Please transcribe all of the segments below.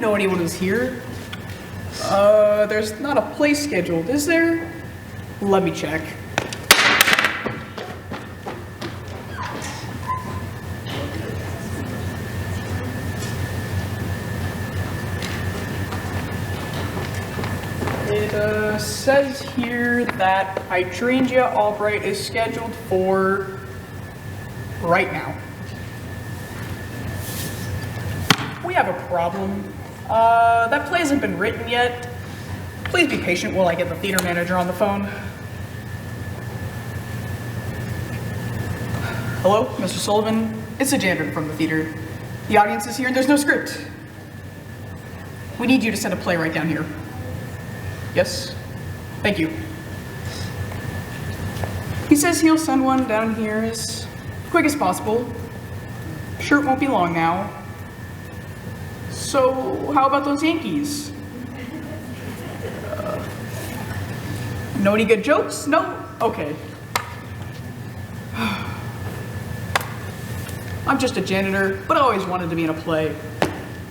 know anyone who's here. There's not a play scheduled, is there? Let me check. It says here that Hydrangea Albright is scheduled for right now. We have a problem. That play hasn't been written yet. Please be patient while I get the theater manager on the phone. Hello, Mr. Sullivan. It's the janitor from the theater. The audience is here and there's no script. We need you to send a play right down here. Yes? Thank you. He says he'll send one down here as quick as possible. Sure, it won't be long now. So, how about those Yankees? Know any good jokes? No? Okay. I'm just a janitor, but I always wanted to be in a play.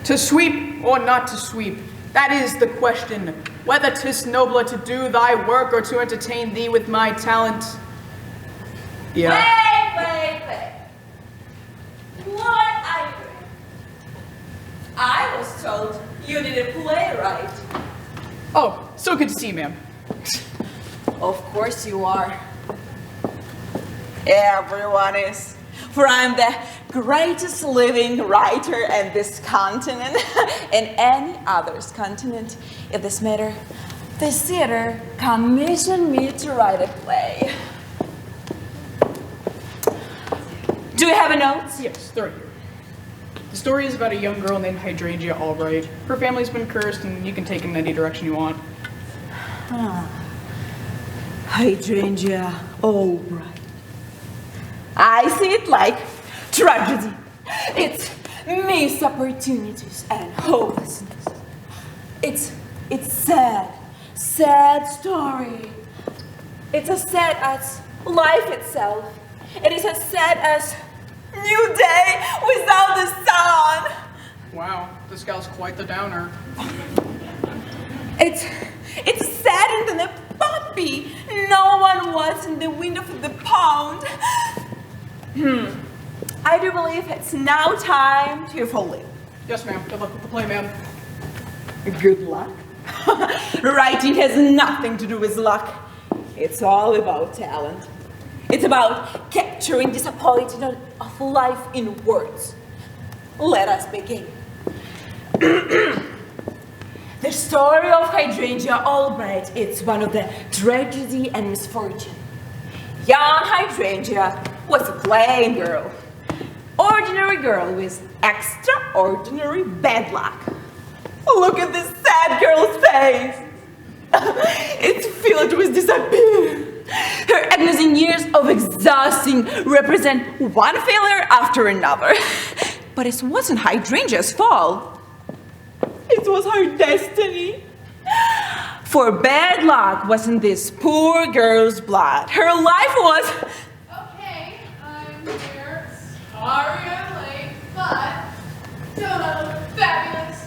To sweep or not to sweep? That is the question. Whether 'tis nobler to do thy work or to entertain thee with my talent. Yeah. Wait. What are you doing? I was told you did a playwright. Oh, so good to see you, ma'am. Of course you are. Everyone is. For I'm the greatest living writer in this continent and any other's continent. In this matter, the theater commissioned me to write a play. Do you have a note? Yes, they're right here. The story is about a young girl named Hydrangea Albright. Her family's been cursed and you can take it in any direction you want. Hydrangea Albright. I see it like tragedy. It's missed opportunities and hopelessness. It's sad story. It's as sad as life itself. It is as sad as new day without the sun. Wow, this gal's quite the downer. It's sadder than a puppy. No one was in the window of the pond. I do believe it's now time to fall in. Yes, ma'am. Good luck with the play, ma'am. Good luck? Writing has nothing to do with luck. It's all about talent. It's about capturing disappointment of life in words. Let us begin. The story of Hydrangea Albright is one of the tragedy and misfortune. Young Hydrangea was a plain girl. Ordinary girl with extraordinary bad luck. Look at this sad girl's face. It's filled with despair. Her amazing years of exhausting represent one failure after another. But it wasn't Hydrangea's fault. It was her destiny. For bad luck wasn't this poor girl's blood. Her life was... Okay, I'm here. Sorry I'm late, but don't I look fabulous?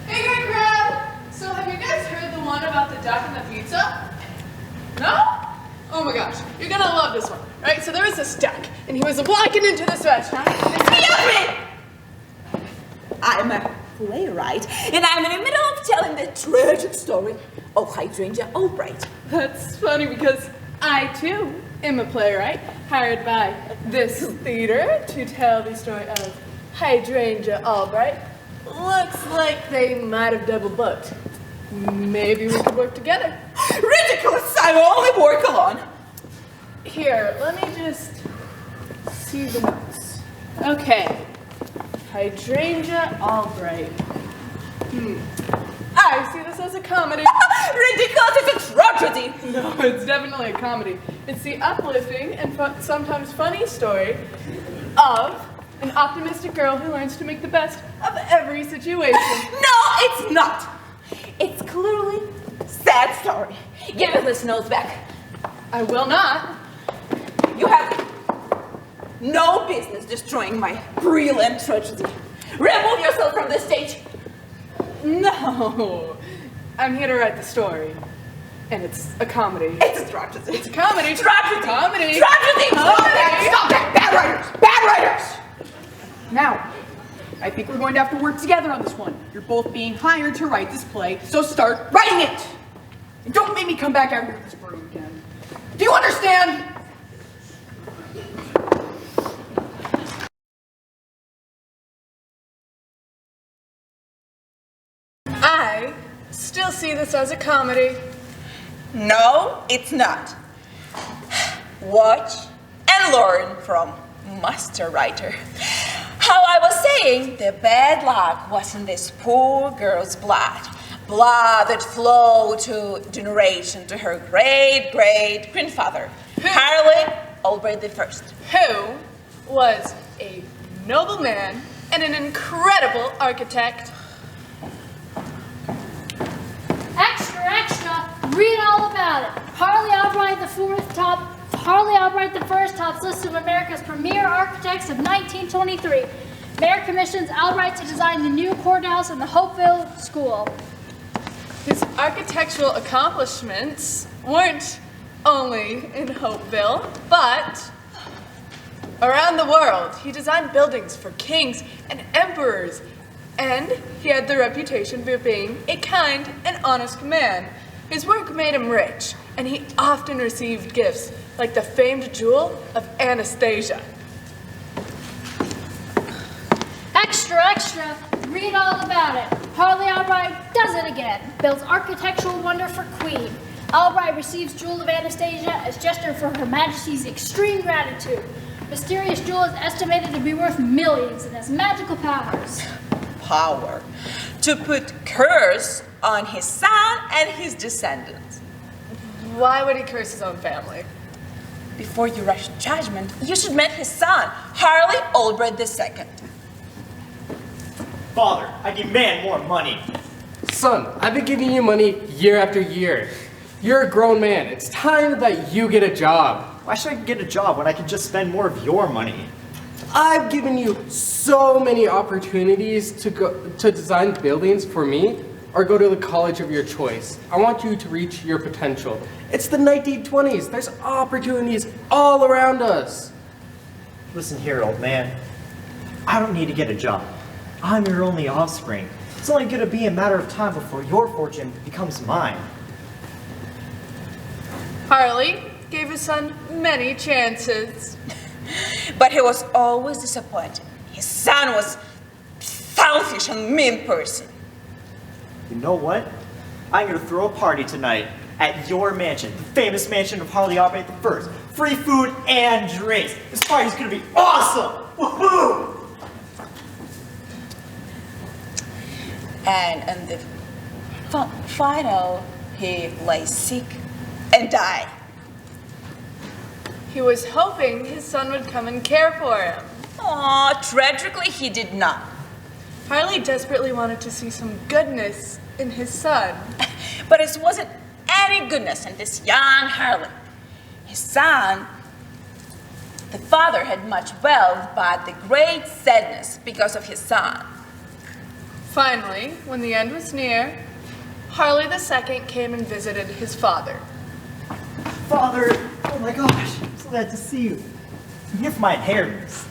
Hey, great crowd! So have you guys heard the one about the duck and the pizza? No? Oh my gosh, you're gonna love this one, right? So there was this duck, and he was walking into this restaurant. Excuse me! I'm a playwright, and I'm in the middle of telling the tragic story of Hydrangea Albright. That's funny because I too am a playwright hired by this theater to tell the story of Hydrangea Albright. Looks like they might have double booked. Maybe we could work together. Ridiculous! I only work alone. Here, let me just see the notes. Okay. Hydrangea Albright. I see this as a comedy. Ridiculous! It's a tragedy! No, it's definitely a comedy. It's the uplifting and sometimes funny story of an optimistic girl who learns to make the best of every situation. No, it's not! It's clearly a sad story. Give us this note back. I will not. You have no business destroying my brilliant tragedy. Remove yourself from the stage. No, I'm here to write the story. And it's a comedy. It's a tragedy. It's a comedy. Tragedy. Comedy. Tragedy. Stop that. Stop that. Bad writers. Bad writers. Now, I think we're going to have to work together on this one. You're both being hired to write this play, so start writing it! And don't make me come back out here with this broom again. Do you understand? I still see this as a comedy. No, it's not. Watch and learn from master writer. How I was saying, the bad luck was in this poor girl's blood. Blood that flowed to generation to her great-great-grandfather, Harley Albright I. Who was a noble man and an incredible architect. Extra, extra, read all about it. Harley Albright the First tops list of America's premier architects of 1923. Mayor commissions Albright to design the new courthouse and the Hopeville School. His architectural accomplishments weren't only in Hopeville, but around the world. He designed buildings for kings and emperors, and he had the reputation for being a kind and honest man. His work made him rich, and he often received gifts like the famed jewel of Anastasia. Extra, extra, read all about it. Harley Albright does it again. Builds architectural wonder for Queen. Albright receives jewel of Anastasia as gesture for Her Majesty's extreme gratitude. Mysterious jewel is estimated to be worth millions and has magical powers. Power to put curse on his son and his descendants. Why would he curse his own family? Before you rush to judgment, you should meet his son, Harley Albright II. Father, I demand more money. Son, I've been giving you money year after year. You're a grown man. It's time that you get a job. Why should I get a job when I can just spend more of your money? I've given you so many opportunities to design buildings for me or go to the college of your choice. I want you to reach your potential. It's the 1920s. There's opportunities all around us. Listen here, old man. I don't need to get a job. I'm your only offspring. It's only going to be a matter of time before your fortune becomes mine. Harley gave his son many chances. But he was always disappointed. His son was selfish and mean person. You know what? I'm going to throw a party tonight at your mansion, the famous mansion of Harley Albright I. Free food and drinks. This party's going to be awesome! Woohoo! And in the final, he lay sick and died. He was hoping his son would come and care for him. Aw, tragically, he did not. Harley desperately wanted to see some goodness in his son. But it wasn't any goodness in this young Harley. His son, the father had much wealth, but the great sadness because of his son. Finally, when the end was near, Harley II came and visited his father. Father, oh my gosh, I'm so glad to see you. I'm here for my inheritance.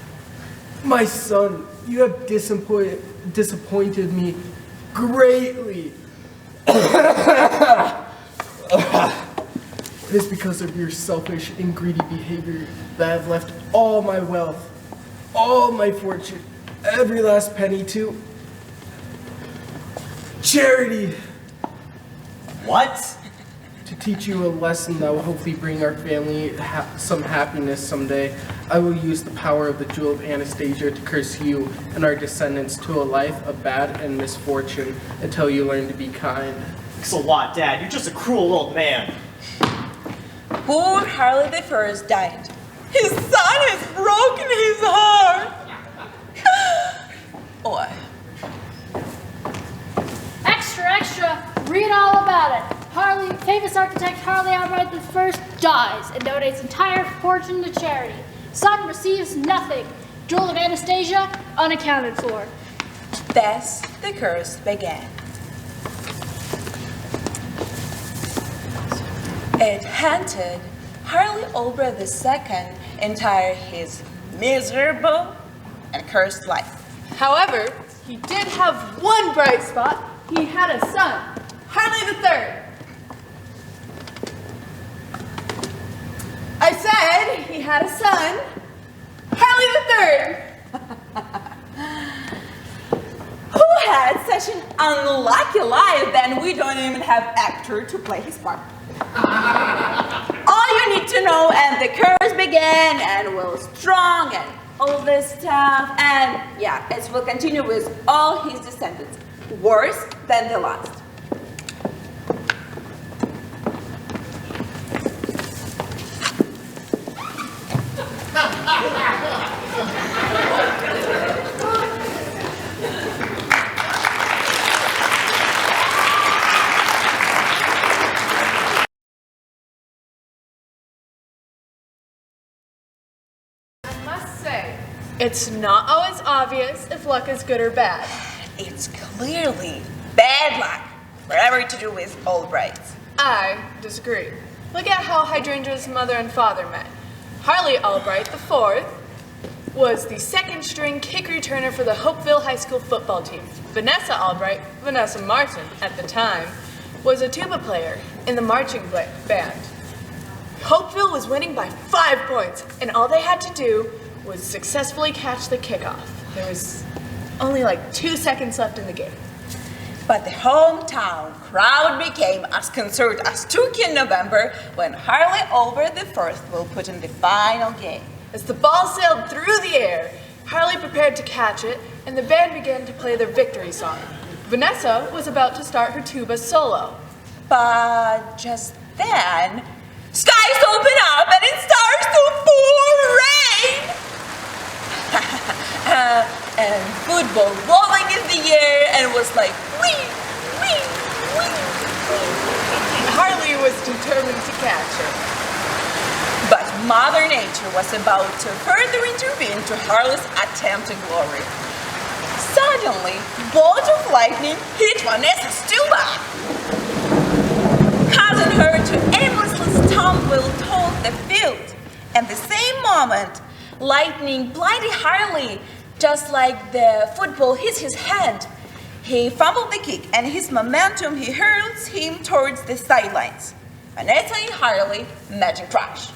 My son, you have disappointed me greatly. It is because of your selfish and greedy behavior that I have left all my wealth, all my fortune, every last penny to charity. What? To teach you a lesson that will hopefully bring our family some happiness someday, I will use the power of the jewel of Anastasia to curse you and our descendants to a life of bad and misfortune until you learn to be kind. Thanks a lot, Dad. You're just a cruel old man. Poor Harley I died. His son has broken his heart. Oh. Extra, extra, read all about it. Famous architect Harley Albright I dies and donates entire fortune to charity. Son receives nothing. Jewel of Anastasia unaccounted for. Thus the curse began. It hunted Harley Albright II entire his miserable and cursed life. However, he did have one bright spot. He had a son, Harley III. I said he had a son, Harley III. Who had such an unlucky life that we don't even have actor to play his part. All you need to know, and the curse began and was strong and all this stuff, and yeah, it will continue with all his descendants, worse than the last. It's not always obvious if luck is good or bad. It's clearly bad luck, whatever to do with Albrights. I disagree. Look at how Hydrangea's mother and father met. Harley Albright IV was the second string kick returner for the Hopeville High School football team. Vanessa Albright, Vanessa Martin at the time, was a tuba player in the marching band. Hopeville was winning by 5 points, and all they had to do was successfully catch the kickoff. There was only like 2 seconds left in the game. But the hometown crowd became as concerned as Turkey in November when Harley Albright I will put in the final game. As the ball sailed through the air, Harley prepared to catch it, and the band began to play their victory song. Vanessa was about to start her tuba solo. But just then, skies open up and it starts to pour rain! And football rolling in the air and was like, wee, wee, wee, wee. Harley was determined to catch it. But Mother Nature was about to further intervene to Harley's attempted glory. Suddenly, bolt of lightning hit Vanessa's tuba, causing her to aimlessly stumble toward the field. At the same moment, lightning blinded Harley, just like the football hit his hand. He fumbled the kick, and his momentum he hurls him towards the sidelines. Vanessa and Harley met and crash,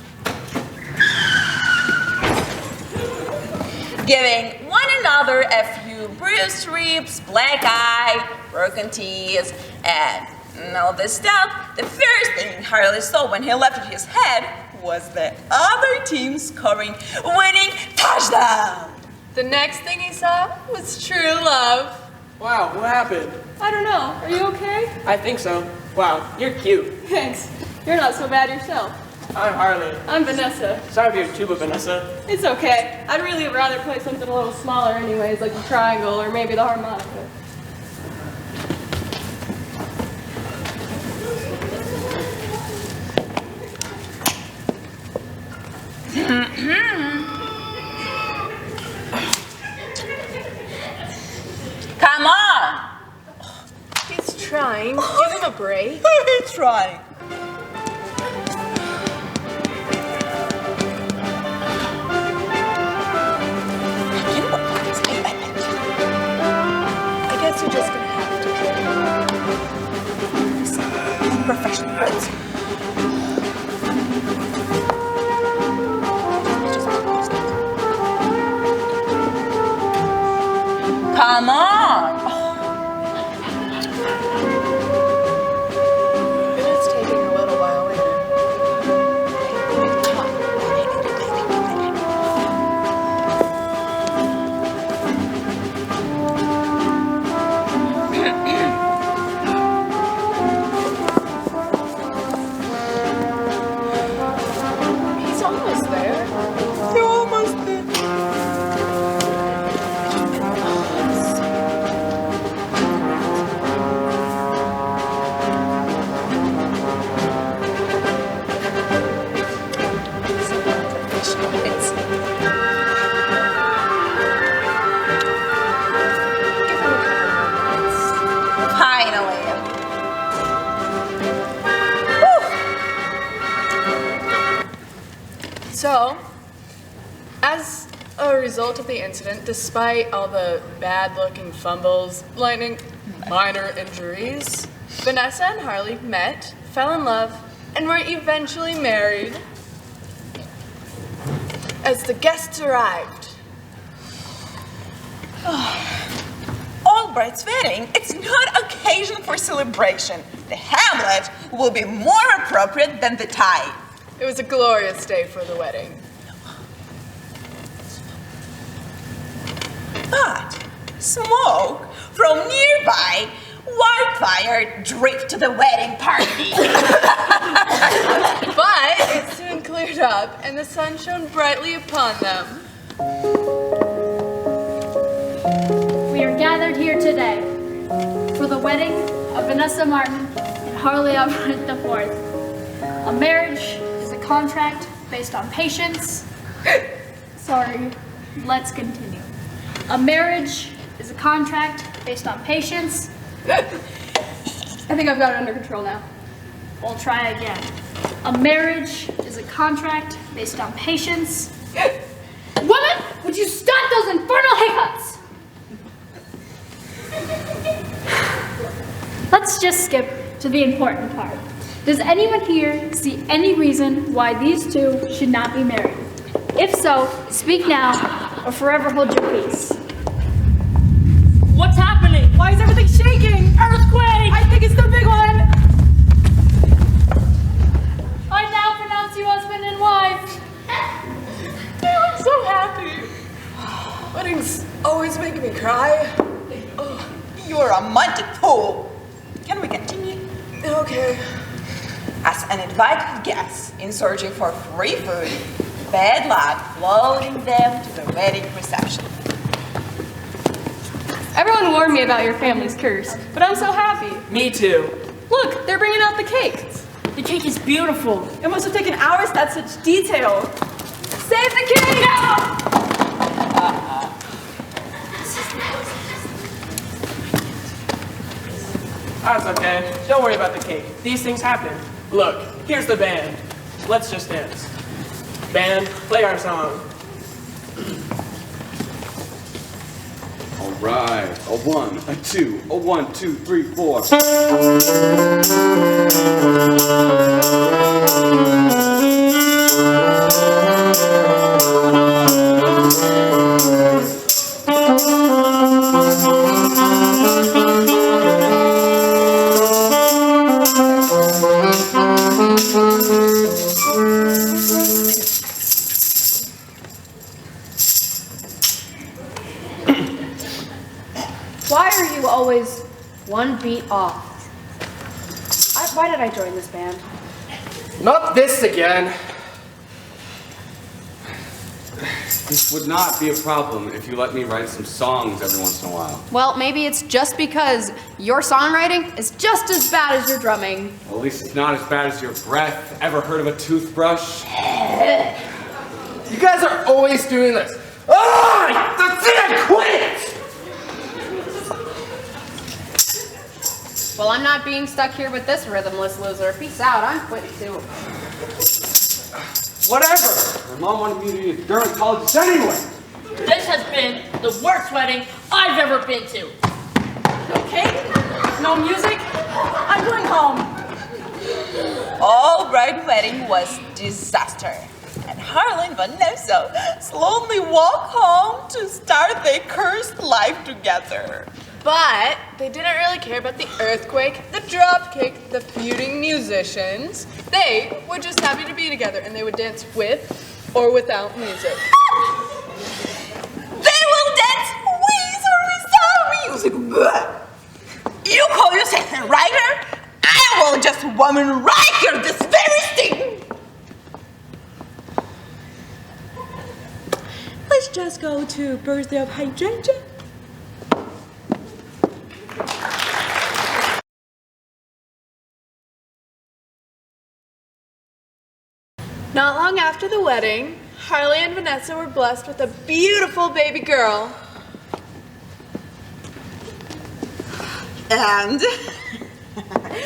giving one another a few bruised ribs, black eye, broken teeth, and all this stuff. The first thing Harley saw when he lifted his head was the other team scoring winning touchdown. The next thing he saw was true love. Wow, what happened? I don't know. Are you okay? I think so. Wow, you're cute. Thanks. You're not so bad yourself. I'm Harley. I'm Vanessa. Sorry for your tuba, Vanessa. It's okay. I'd really rather play something a little smaller anyways, like the triangle or maybe the harmonica. Come on! He's trying. Give him a break. He's trying. I guess you're just gonna have to. Professional words. Come on! It's taking a little while in. So, as a result of the incident, despite all the bad-looking fumbles, lightning, minor injuries, Vanessa and Harley met, fell in love, and were eventually married. As the guests arrived, Albright's wedding, it's not occasion for celebration. The Hamlet will be more appropriate than the tie. it was a glorious day for the wedding. But smoke from nearby wildfire drifted to the wedding party. But it soon cleared up, and the sun shone brightly upon them. We are gathered here today for the wedding of Vanessa Martin and Harley Albright IV. A marriage is a contract based on patience. Sorry, let's continue. A marriage is a contract based on patience. I think I've got it under control now. We'll try again. A marriage is a contract based on patience. Woman, would you stop those infernal hiccups? Let's just skip to the important part. Does anyone here see any reason why these two should not be married? If so, speak now or forever hold your peace. What's happening? Why is everything shaking? Earthquake! I think it's the big one. I now pronounce you husband and wife. I'm so happy. Weddings always make me cry. You're a romantic fool. Can we continue? Okay. As an invited guest in searching for free food, bad luck following them to the wedding reception. Everyone warned me about your family's curse, but I'm so happy. Me too. Look, they're bringing out the cake. The cake is beautiful. It must have taken hours to add such detail. Save the cake! That's okay. Don't worry about the cake. These things happen. Look, here's the band. Let's just dance. Band, play our song. All right, a 1, a 2, a 1, 2, 3, 4. Why are you always one beat off? Why did I join this band? Not this again. This would not be a problem if you let me write some songs every once in a while. Well, maybe it's just because your songwriting is just as bad as your drumming. Well, at least it's not as bad as your breath. Ever heard of a toothbrush? You guys are always doing this. Ah! That's it! I quit! Well, I'm not being stuck here with this rhythmless loser. Peace out, I'm quitting too. Whatever! My mom wanted me to be a dermatologist anyway! This has been the worst wedding I've ever been to. Okay? No music? I'm going home. Albright wedding was disaster. And Harlan and Vanessa slowly walk home to start their cursed life together. But they didn't really care about the earthquake, the dropkick, the feuding musicians. They were just happy to be together, and they would dance with or without music. They will dance with or without music. Blech. You call yourself a writer? I will just woman right here this very thing. Let's just go to birthday of Hydrangea. Not long after the wedding, Harley and Vanessa were blessed with a beautiful baby girl. And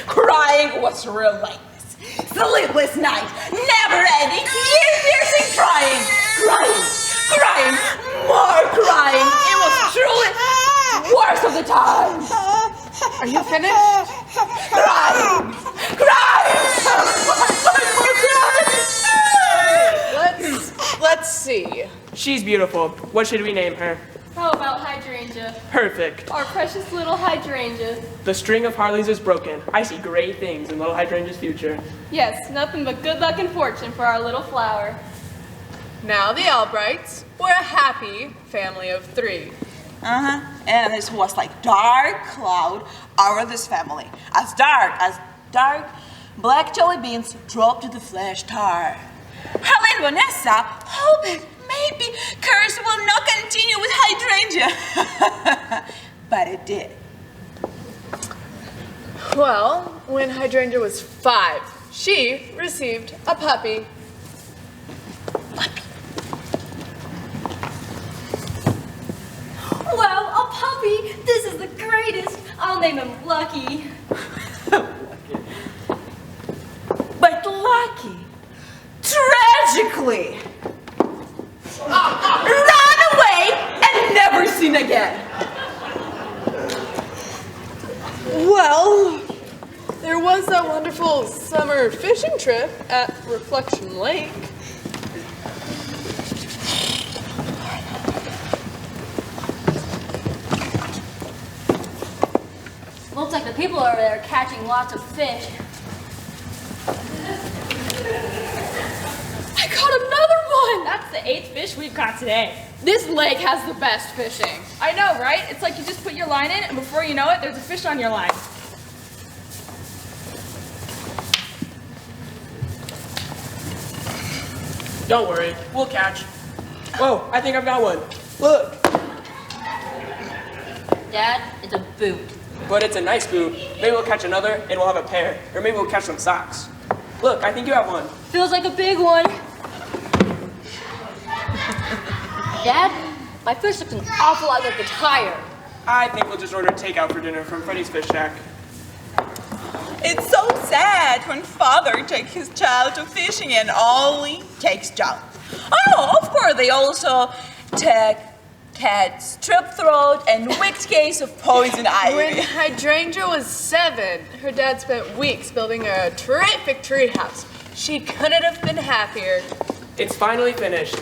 crying was relentless. sleepless night, never-ending, ear-piercing crying, more crying. It was truly worst of the time. Are you finished? Crying. Let's see. She's beautiful. What should we name her? How about Hydrangea? Perfect. Our precious little Hydrangea. The string of Harleys is broken. I see great things in little Hydrangea's future. Yes, nothing but good luck and fortune for our little flower. Now the Albrights were a happy family of 3. And it was like dark cloud over this family. As dark, black jelly beans dropped to the flesh tar. Harley and Vanessa hoped maybe curse will not continue with Hydrangea. But it did. Well, when Hydrangea was 5, she received a puppy. Wow, a puppy! This is the greatest! I'll name him Lucky. But Lucky, tragically, ran away and never seen again. Well, there was that wonderful summer fishing trip at Reflection Lake. Looks like the people over there are catching lots of fish. I caught another one! That's the 8th fish we've caught today. This lake has the best fishing. I know, right? It's like you just put your line in, and before you know it, there's a fish on your line. Don't worry, we'll catch. Whoa, I think I've got one. Look. Dad, it's a boot. But it's a nice boot. Maybe we'll catch another and we'll have a pair. Or maybe we'll catch some socks. Look, I think you have one. Feels like a big one. Dad, my fish looks an awful lot like a tire. I think we'll just order takeout for dinner from Freddy's Fish Shack. It's so sad when father takes his child to fishing and only takes John. Oh, of course, they also take cat's strep throat and wicked case of poison ivy. When Hydrangea was 7, her dad spent weeks building a terrific treehouse. She couldn't have been happier. It's finally finished.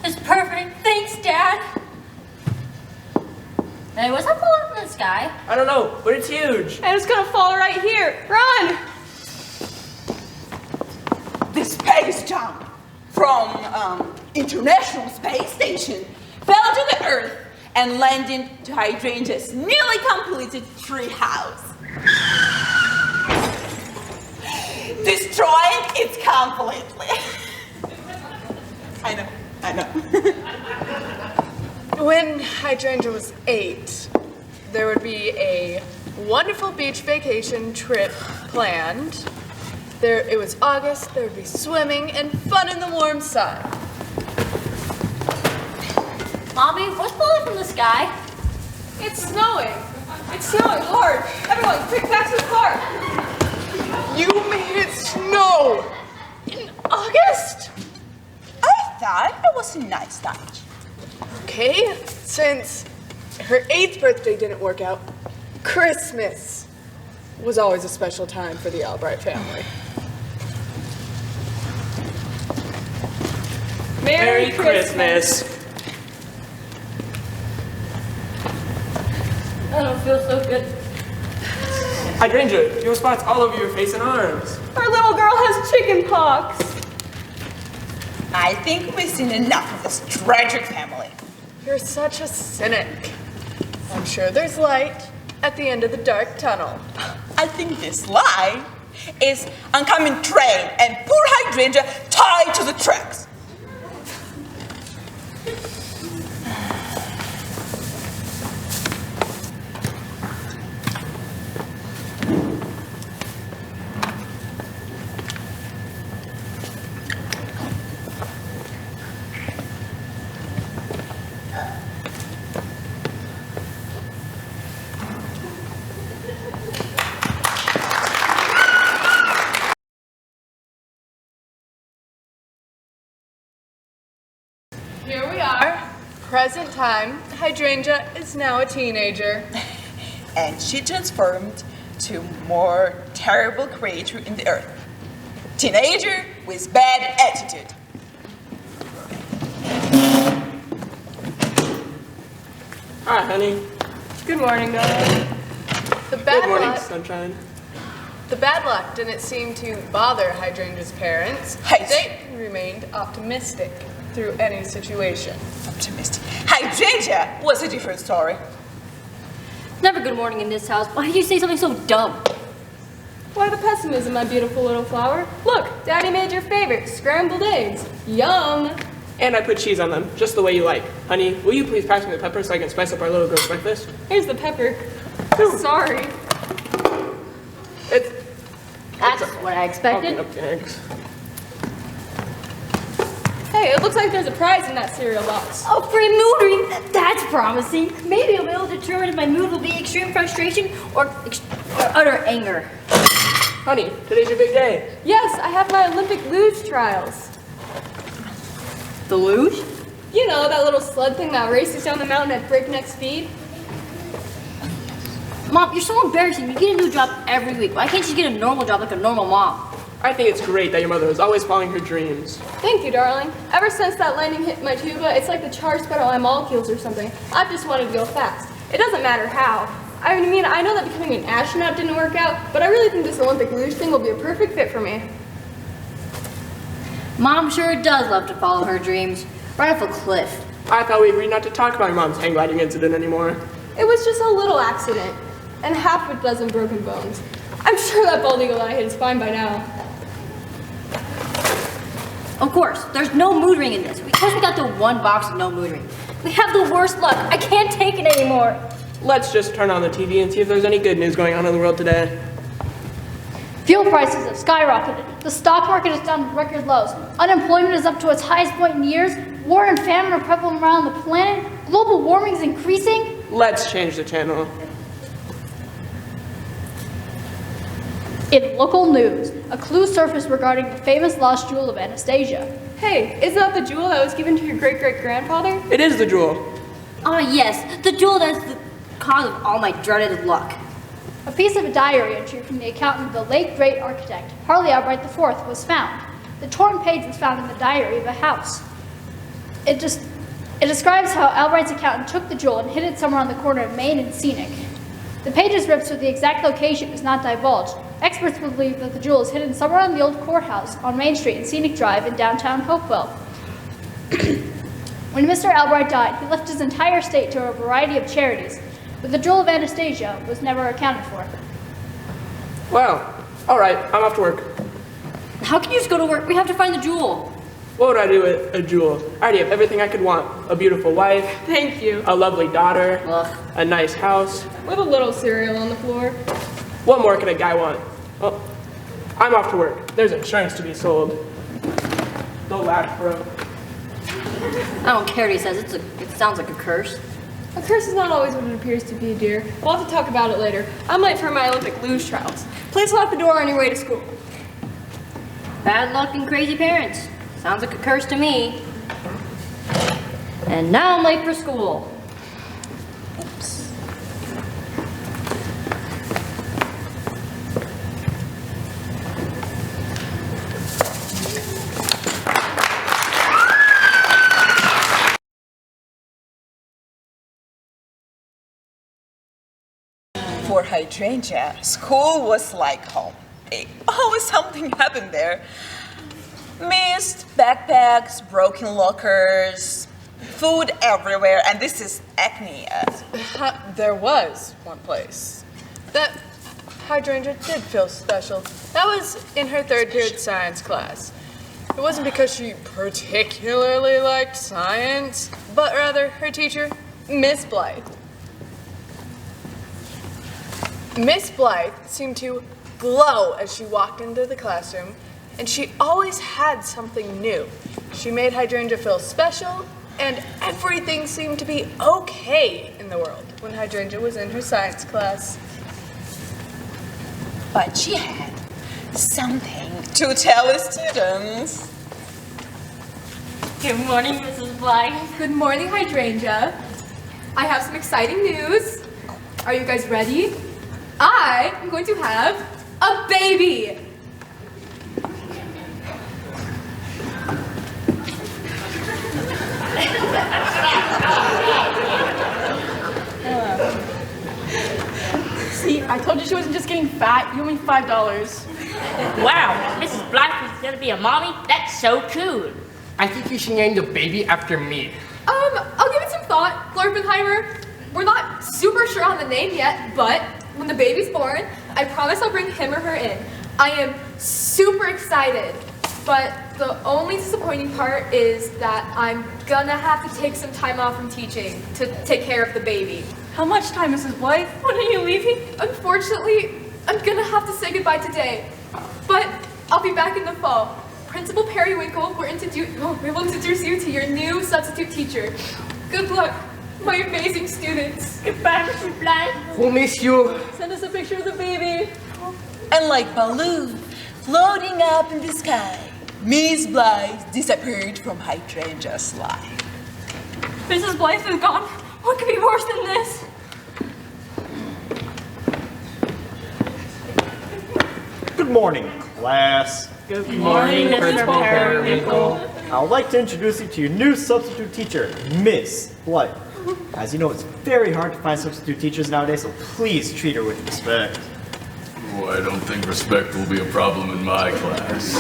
It's perfect. Thanks, Dad. Hey, what's that falling from the sky? I don't know, but it's huge. And it's gonna fall right here. Run! The space jump from International Space Station fell to the Earth and landed to Hydrangea's nearly completed treehouse, destroying it completely. I know. When Hydrangea was 8, there would be a wonderful beach vacation trip planned. It was August, there would be swimming and fun in the warm sun. Mommy, what's falling from the sky? It's snowing. It's snowing hard. Everyone, quick, back to the car. You made it snow in August? I thought it was a nice touch. Okay, since her 8th birthday didn't work out, Christmas was always a special time for the Albright family. Merry Christmas. I don't feel so good. Hydrangea, you have spots all over your face and arms. Our little girl has chicken pox. I think we've seen enough of this tragic family. You're such a cynic. I'm sure there's light at the end of the dark tunnel. I think this lie is oncoming train and poor Hydrangea tied to the tracks. present time, Hydrangea is now a teenager. And she transformed to more terrible creature in the earth. Teenager with bad attitude. Hi, honey. Good morning, darling. Good morning, sunshine. The bad luck didn't seem to bother Hydrangea's parents. They remained optimistic through any situation. Optimistic. Hydrangea was a different story. Never good morning in this house. Why did you say something so dumb? Why the pessimism, my beautiful little flower? Look, Daddy made your favorite, scrambled eggs. Yum! And I put cheese on them, just the way you like. Honey, will you please pass me the pepper so I can spice up our little girl's breakfast? Here's the pepper. Sorry. That's what I expected. Thanks. Hey, it looks like there's a prize in that cereal box. Oh, free mood ring! That's promising. Maybe I'll be able to determine if my mood will be extreme frustration or utter anger. Honey, today's your big day. Yes, I have my Olympic luge trials. The luge? You know, that little sled thing that races down the mountain at breakneck speed? Mom, you're so embarrassing. You get a new job every week. Why can't you get a normal job like a normal mom? I think it's great that your mother is always following her dreams. Thank you, darling. Ever since that lightning hit my tuba, it's like the charge spread on my molecules or something. I've just wanted to go fast. It doesn't matter how. I mean, I know that becoming an astronaut didn't work out, but I really think this Olympic luge thing will be a perfect fit for me. Mom sure does love to follow her dreams. Right off a cliff. I thought we agreed not to talk about your mom's hang gliding incident anymore. It was just a little accident, and half a dozen broken bones. I'm sure that bald eagle I hit is fine by now. Of course, there's no mood ring in this. Of course we got the one box of no mood ring. We have the worst luck. I can't take it anymore. Let's just turn on the TV and see if there's any good news going on in the world today. Fuel prices have skyrocketed. The stock market is down to record lows. Unemployment is up to its highest point in years. War and famine are prevalent around the planet. Global warming is increasing. Let's change the channel. In local news, a clue surfaced regarding the famous lost jewel of Anastasia. Hey, isn't that the jewel that was given to your great-great-grandfather? It is the jewel. Ah, yes, the jewel that's the cause of all my dreaded luck. A piece of a diary entry from the accountant of the late great architect, Harley Albright IV, was found. The torn page was found in the diary of a house. It describes how Albright's accountant took the jewel and hid it somewhere on the corner of Main and Scenic. The page is ripped so the exact location is not divulged. Experts believe that the jewel is hidden somewhere on the old courthouse on Main Street and Scenic Drive in downtown Hopewell. When Mr. Albright died, he left his entire estate to a variety of charities, but the jewel of Anastasia was never accounted for. Well, all right, I'm off to work. How can you just go to work? We have to find the jewel. What would I do with a jewel? I already have everything I could want. A beautiful wife. Thank you. A lovely daughter. Ugh. A nice house. With a little cereal on the floor. What more could a guy want? Well, I'm off to work. There's insurance to be sold. The latch broke. I don't care what he says. It sounds like a curse. A curse is not always what it appears to be, dear. We'll have to talk about it later. I'm late for my Olympic luge trials. Please lock the door on your way to school. Bad luck and crazy parents. Sounds like a curse to me. And now I'm late for school. Oops. For Hydrangea, school was like home. Always something happened there. Mist, backpacks, broken lockers, food everywhere, and this is acne. There was one place that Hydrangea did feel special. That was in her third period science class. It wasn't because she particularly liked science, but rather her teacher, Miss Blythe. Miss Blythe seemed to glow as she walked into the classroom, and she always had something new. She made Hydrangea feel special, and everything seemed to be okay in the world when Hydrangea was in her science class. But she had something to tell the students. Good morning, Mrs. Blythe. Good morning, Hydrangea. I have some exciting news. Are you guys ready? I am going to have a baby. See, I told you she wasn't just getting fat. You owe me $5. Wow, Mrs. Blythe is gonna be a mommy? That's so cool. I think you should name the baby after me. I'll give it some thought, Florpenheimer. We're not super sure on the name yet, but when the baby's born, I promise I'll bring him or her in. I am super excited, but the only disappointing part is that I'm gonna have to take some time off from teaching to take care of the baby. How much time, Mrs. Blythe? When are you leaving? Unfortunately, I'm gonna have to say goodbye today, but I'll be back in the fall. Principal Periwinkle will introduce you to your new substitute teacher. Good luck, my amazing students. Goodbye, Mrs. Blythe. We'll miss you. Send us a picture of the baby. And like balloon floating up in the sky, Miss Blythe disappeared from Hydrangea's life. Mrs. Blythe is gone. What could be worse than this? Good morning, class. Good morning, Mr. Periwinkle. I would like to introduce you to your new substitute teacher, Miss Blythe. As you know, it's very hard to find substitute teachers nowadays, so please treat her with respect. Oh, I don't think respect will be a problem in my class.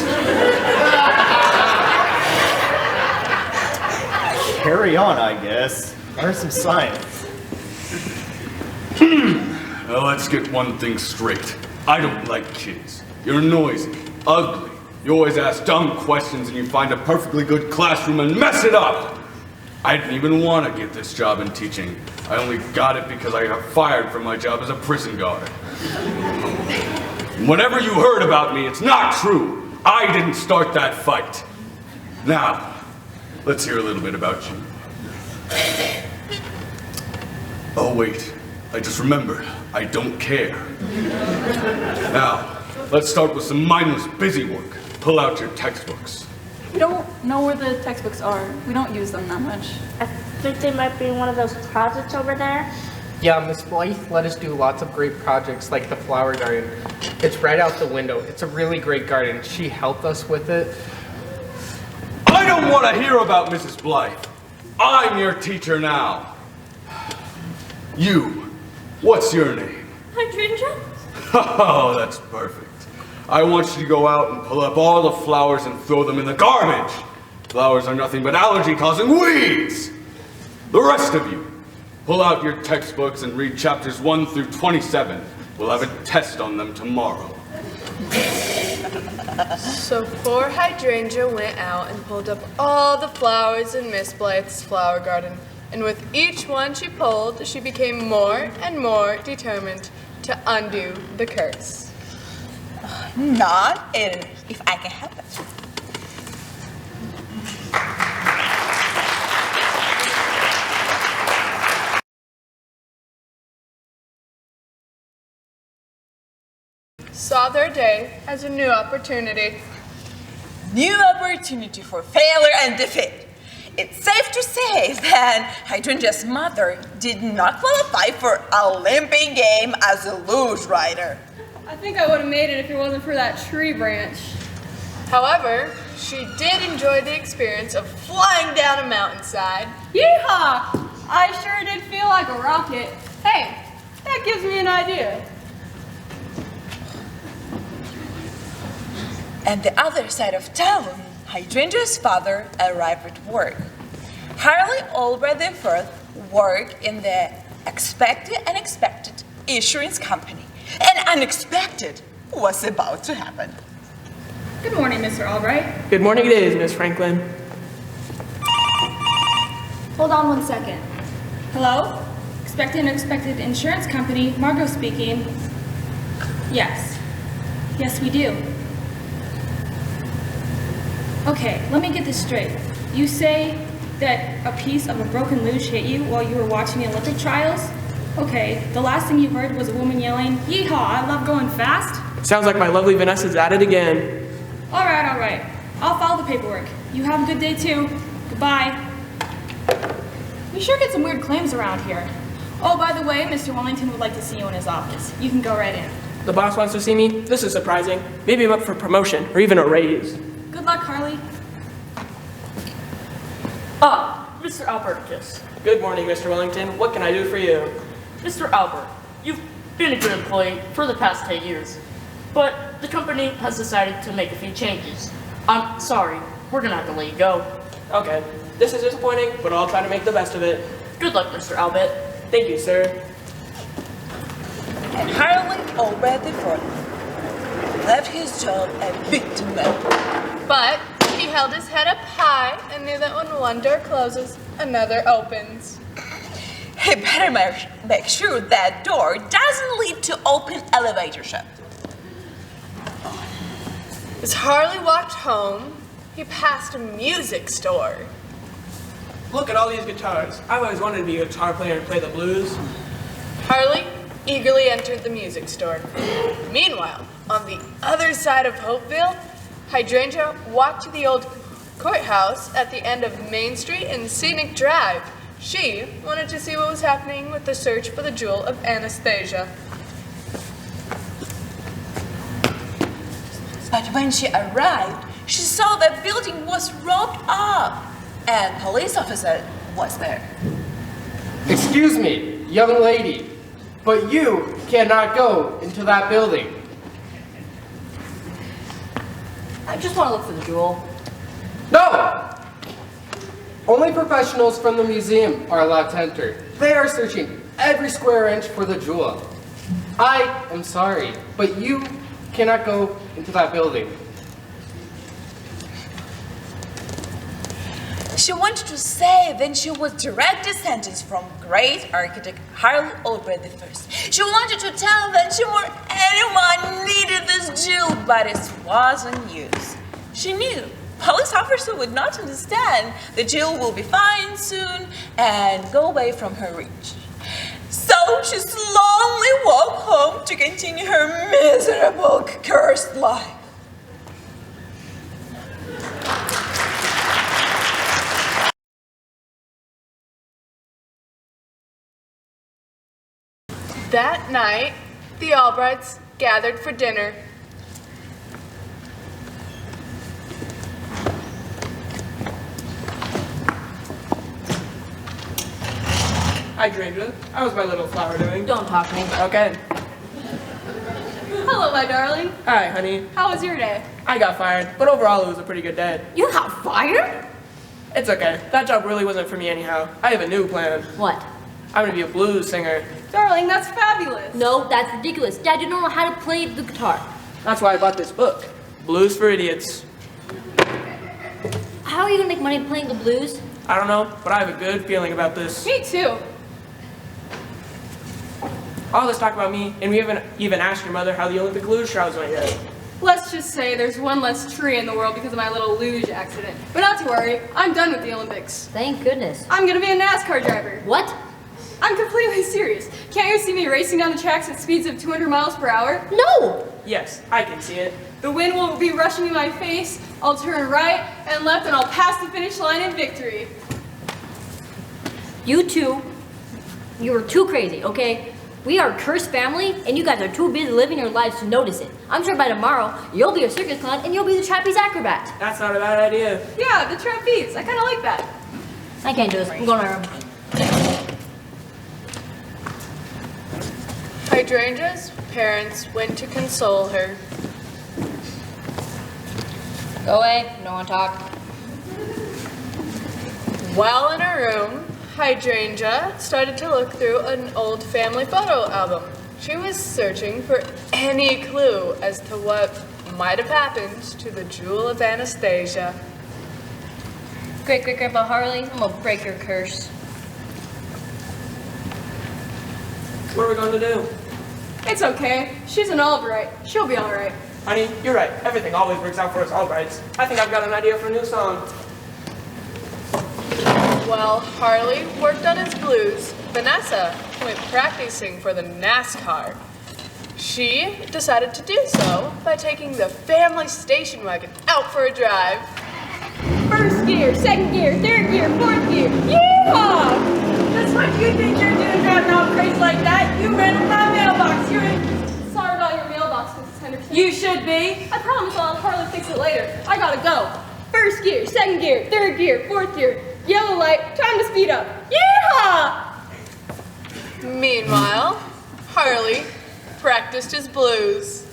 Carry on, I guess. Learn some science. Now let's get one thing straight. I don't like kids. You're noisy, ugly. You always ask dumb questions and you find a perfectly good classroom and mess it up. I didn't even want to get this job in teaching. I only got it because I got fired from my job as a prison guard. Whatever you heard about me, it's not true. I didn't start that fight. Now, let's hear a little bit about you. Oh wait, I just remembered. I don't care. Now, let's start with some mindless busy work. Pull out your textbooks. We don't know where the textbooks are. We don't use them that much. I think they might be in one of those closets over there. Yeah, Miss Blythe let us do lots of great projects like the flower garden. It's right out the window. It's a really great garden. She helped us with it. I don't want to hear about Mrs. Blythe. I'm your teacher now. You, what's your name? Hydrangea? Oh, that's perfect. I want you to go out and pull up all the flowers and throw them in the garbage. Flowers are nothing but allergy-causing weeds. The rest of you, pull out your textbooks and read chapters 1 through 27. We'll have a test on them tomorrow. So poor Hydrangea went out and pulled up all the flowers in Miss Blythe's flower garden. And with each one she pulled, she became more and more determined to undo the curse. Not if I can help it. Saw their day as a new opportunity. New opportunity for failure and defeat. It's safe to say that Hydrangea's mother did not qualify for Olympic game as a luge rider. I think I would have made it if it wasn't for that tree branch. However, she did enjoy the experience of flying down a mountainside. Yeehaw! I sure did feel like a rocket. Hey, that gives me an idea. And the other side of town, Hydrangea's father arrived at work. Harley Albright I worked in the expected and expected insurance company. And unexpected was about to happen. Good morning, Mr. Albright. Good morning it is, Miss Franklin. Hold on 1 second. Hello? Expected and expected insurance company, Margot speaking. Yes. Yes, we do. Okay, let me get this straight. You say that a piece of a broken luge hit you while you were watching the Olympic trials? Okay, the last thing you heard was a woman yelling, "Yeehaw, I love going fast." Sounds like my lovely Vanessa's at it again. All right. I'll file the paperwork. You have a good day too. Goodbye. We sure get some weird claims around here. Oh, by the way, Mr. Wellington would like to see you in his office. You can go right in. The boss wants to see me? This is surprising. Maybe I'm up for promotion or even a raise. Good luck, Harley. Ah, Mr. Albertus. Good morning, Mr. Wellington. What can I do for you? Mr. Albert, you've been a good employee for the past 10 years, but the company has decided to make a few changes. I'm sorry, we're gonna have to let you go. Okay, this is disappointing, but I'll try to make the best of it. Good luck, Mr. Albert. Thank you, sir. And Harley already left his job a bit too late. But he held his head up high and knew that when one door closes, another opens. He better make sure that door doesn't lead to open elevator shaft. As Harley walked home, he passed a music store. Look at all these guitars. I've always wanted to be a guitar player and play the blues. Harley eagerly entered the music store. Meanwhile, on the other side of Hopeville, Hydrangea walked to the old courthouse at the end of Main Street and Scenic Drive. She wanted to see what was happening with the search for the jewel of Anastasia. But when she arrived, she saw that building was roped up and a police officer was there. Excuse me, young lady, but you cannot go into that building. I just want to look for the jewel. No! Only professionals from the museum are allowed to enter. They are searching every square inch for the jewel. I am sorry, but you cannot go into that building. She wanted to say then she was direct descendants from great architect Harley Albright I. She wanted to tell them she more anyone needed this jewel, but it wasn't used. She knew police officer would not understand the jewel will be found soon and go away from her reach. So she slowly walked home to continue her miserable, cursed life. That night, the Albrights gathered for dinner. Hydrangea, how's my little flower doing? Don't talk to me. Okay. Hello, my darling. Hi, honey. How was your day? I got fired, but overall it was a pretty good day. You got fired? It's okay. That job really wasn't for me anyhow. I have a new plan. What? I'm gonna be a blues singer. Darling, that's fabulous. No, that's ridiculous. Dad, you don't know how to play the guitar. That's why I bought this book, Blues for Idiots. How are you gonna make money playing the blues? I don't know, but I have a good feeling about this. Me too. All this talk about me, and we haven't even asked your mother how the Olympic luge trials went yet. Let's just say there's one less tree in the world because of my little luge accident. But not to worry, I'm done with the Olympics. Thank goodness. I'm gonna be a NASCAR driver. What? I'm completely serious. Can't you see me racing down the tracks at speeds of 200 miles per hour? No! Yes, I can see it. The wind will be rushing in my face, I'll turn right and left, and I'll pass the finish line in victory. You two, you are too crazy, okay? We are a cursed family, and you guys are too busy living your lives to notice it. I'm sure by tomorrow, you'll be a circus clown, and you'll be the trapeze acrobat. That's not a bad idea. Yeah, the trapeze. I kind of like that. I can't do this. I'm going to my room. Hydrangea's parents went to console her. Go away. No one talk. While in her room, Hydrangea started to look through an old family photo album. She was searching for any clue as to what might have happened to the jewel of Anastasia. Great-great-grandpa Harley, I'm gonna break your curse. What are we going to do? It's okay. She's an Albright. She'll be all right. Honey, you're right. Everything always works out for us Albrights. I think I've got an idea for a new song. While Harley worked on his blues, Vanessa went practicing for the NASCAR. She decided to do so by taking the family station wagon out for a drive. First gear, second gear, third gear, fourth gear. Yeehaw! Just what you think you're doing driving all crazy like that? You ran up my mailbox. You're in. Sorry about your mailbox, Mrs. Henderson. You should be. I promise I'll probably fix it later. I gotta go. First gear, second gear, third gear, fourth gear. Yellow light, time to speed up. Yeehaw! Meanwhile, Harley practiced his blues.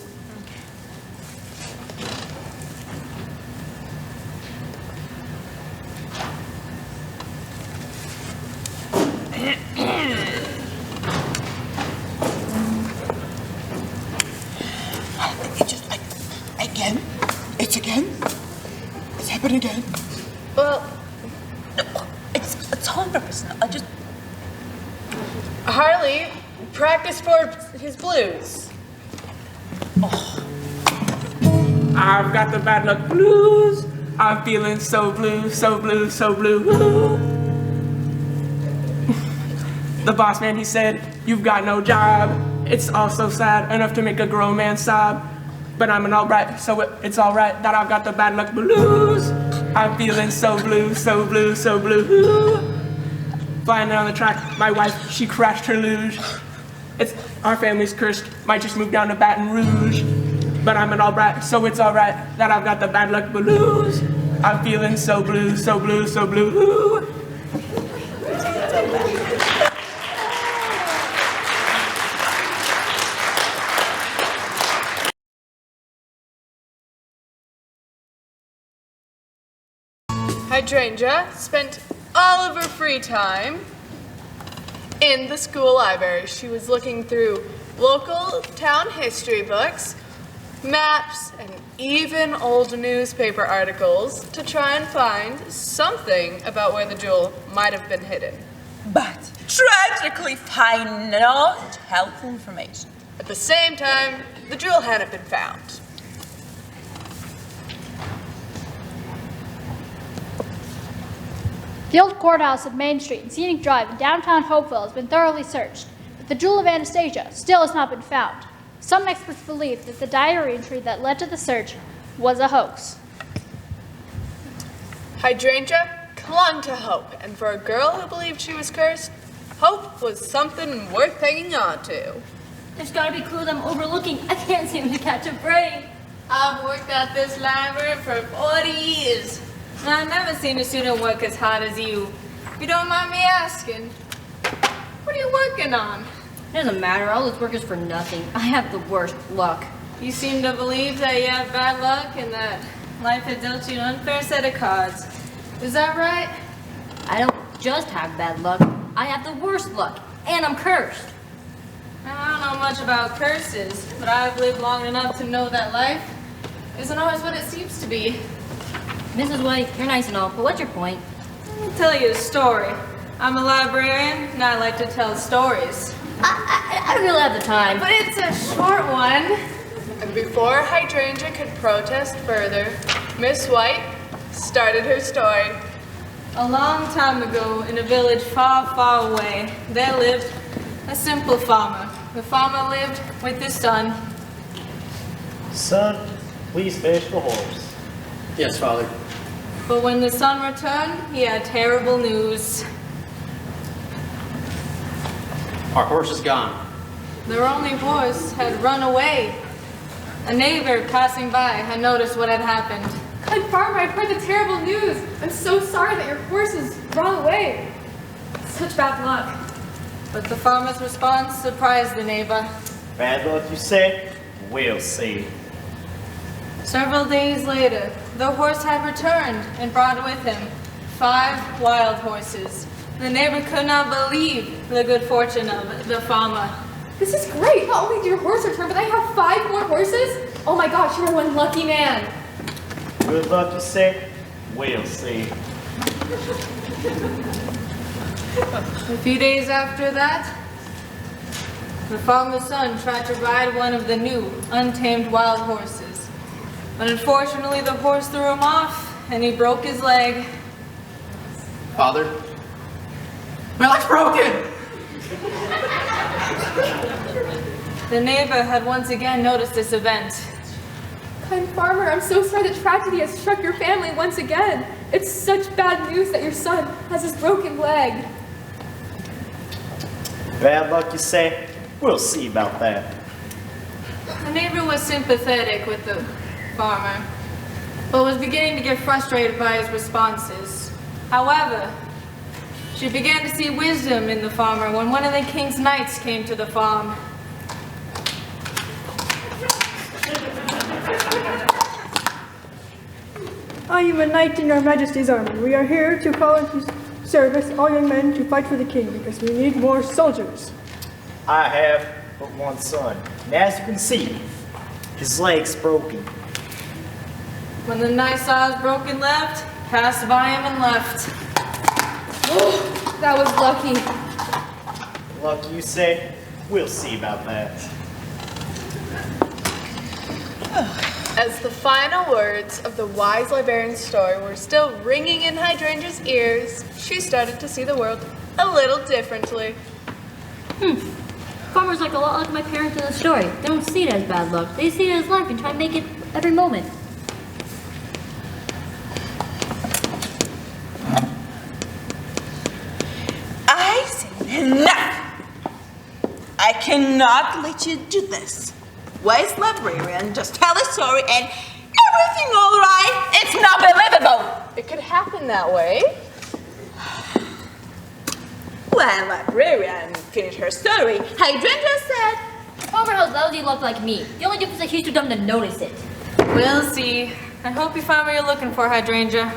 It's just like, again? It's again? It's happening again? Well, It's on purpose. I just... Harley practiced for his blues. I've got the bad luck blues. I'm feeling so blue, so blue, so blue. The boss man, he said, you've got no job. It's all so sad, enough to make a grown man sob. But I'm an Albright, so it's alright that I've got the bad luck blues. I'm feeling so blue, so blue, so blue. Flying down the track, my wife, she crashed her luge. Our family's cursed, might just move down to Baton Rouge. But I'm an Albright, so it's alright that I've got the bad luck blues. I'm feeling so blue, so blue, so blue. Hydrangea spent all of her free time in the school library. She was looking through local town history books, maps, and even old newspaper articles to try and find something about where the jewel might have been hidden. But tragically find no helpful information. At the same time, the jewel hadn't been found. The old courthouse at Main Street and Scenic Drive in downtown Hopeville has been thoroughly searched, but the jewel of Anastasia still has not been found. Some experts believe that the diary entry that led to the search was a hoax. Hydrangea clung to hope, and for a girl who believed she was cursed, hope was something worth hanging on to. There's gotta be clues I'm overlooking. I can't seem to catch a break. I've worked at this library for 40 years. I've never seen a student work as hard as you. If you don't mind me asking, what are you working on? It doesn't matter. All this work is for nothing. I have the worst luck. You seem to believe that you have bad luck and that life has dealt you an unfair set of cards. Is that right? I don't just have bad luck. I have the worst luck. And I'm cursed. I don't know much about curses, but I've lived long enough to know that life isn't always what it seems to be. Mrs. White, you're nice and all, but what's your point? Let me tell you a story. I'm a librarian, and I like to tell stories. I don't really have the time. But it's a short one. And before Hydrangea could protest further, Miss White started her story. A long time ago, in a village far, far away, there lived a simple farmer. The farmer lived with his son. Son, please finish the horse. Yes, Father. But when the son returned, he had terrible news. Our horse is gone. Their only horse had run away. A neighbor passing by had noticed what had happened. Good farmer, I've heard the terrible news. I'm so sorry that your horse is run away. Such bad luck. But the farmer's response surprised the neighbor. Bad luck, you say? We'll see. Several days later, the horse had returned and brought with him 5 wild horses. The neighbor could not believe the good fortune of the farmer. This is great. Not only did your horse return, but I have 5 more horses. Oh my gosh, you're one lucky man. Good luck, you say? We'll see. A few days after that, the farmer's son tried to ride one of the new, untamed wild horses. But unfortunately, the horse threw him off, and he broke his leg. Father? My leg's broken! The neighbor had once again noticed this event. Kind farmer, I'm so sorry that tragedy has struck your family once again. It's such bad news that your son has his broken leg. Bad luck, you say? We'll see about that. The neighbor was sympathetic with the farmer, but was beginning to get frustrated by his responses. However, she began to see wisdom in the farmer when one of the king's knights came to the farm. I am a knight in your majesty's army. We are here to call into service all young men to fight for the king because we need more soldiers. I have but one son, and as you can see, his leg's broken. When the knight saw his broken leg, passed by him and left. Oh, that was lucky. Lucky, you say? We'll see about that. As the final words of the wise librarian's story were still ringing in Hydrangea's ears, she started to see the world a little differently. Farmers like a lot like my parents in the story. They don't see it as bad luck. They see it as life and try to make it every moment. I say enough. I cannot let you do this. Wise librarian, just tell a story and everything all right. It's not believable. It could happen that way. When librarian finished her story, Hydrangea said, Farmer has lousy luck like me. The only difference is he's too dumb to notice it. We'll see. I hope you find what you're looking for, Hydrangea.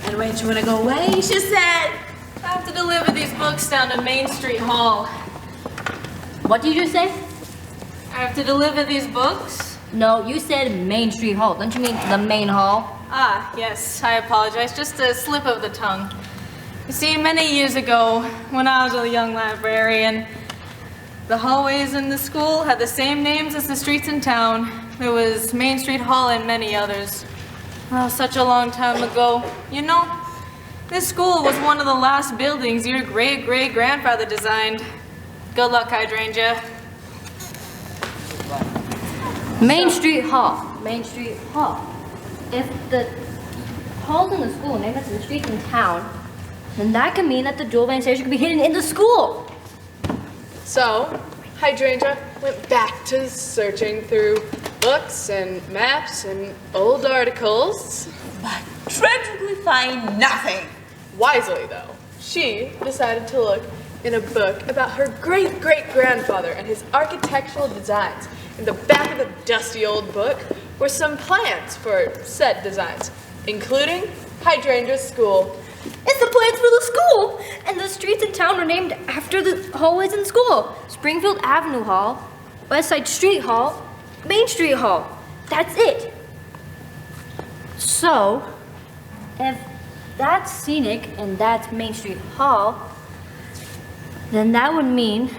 And when she wanna go away, she said, I have to deliver these books down to Main Street Hall. What did you just say? I have to deliver these books? No, you said Main Street Hall. Don't you mean the main hall? Ah, yes, I apologize. Just a slip of the tongue. You see, many years ago, when I was a young librarian, the hallways in the school had the same names as the streets in town. There was Main Street Hall and many others. Oh, such a long time ago. You know, this school was one of the last buildings your great-great-grandfather designed. Good luck, Hydrangea. Main Street Hall. Main Street Hall. If the halls in the school are named after the streets in town, then that could mean that the jewel band station could be hidden in the school. So, Hydrangea went back to searching through books and maps and old articles. but tragically find nothing. Wisely, though, she decided to look in a book about her great-great-grandfather and his architectural designs. In the back of the dusty old book were some plans for said designs, including Hydrangea's school. It's the plans for the school! And the streets in town are named after the hallways in the school. Springfield Avenue Hall, West Side Street Hall, Main Street Hall. That's it. So, if that's scenic and that's Main Street Hall, then that would mean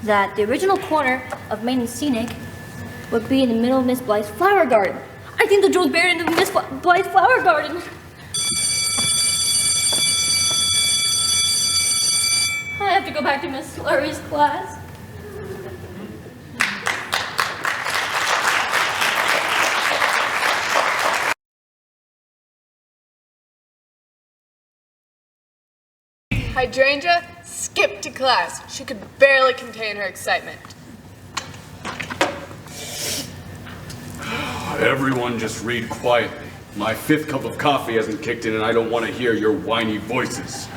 that the original corner of Main and Scenic would be in the middle of Miss Blythe's flower garden. I think the jewel's buried in the Miss Blythe's flower garden. I have to go back to Miss Slurry's class. Hydrangea skipped to class. She could barely contain her excitement. Everyone just read quietly. My 5th cup of coffee hasn't kicked in and I don't want to hear your whiny voices.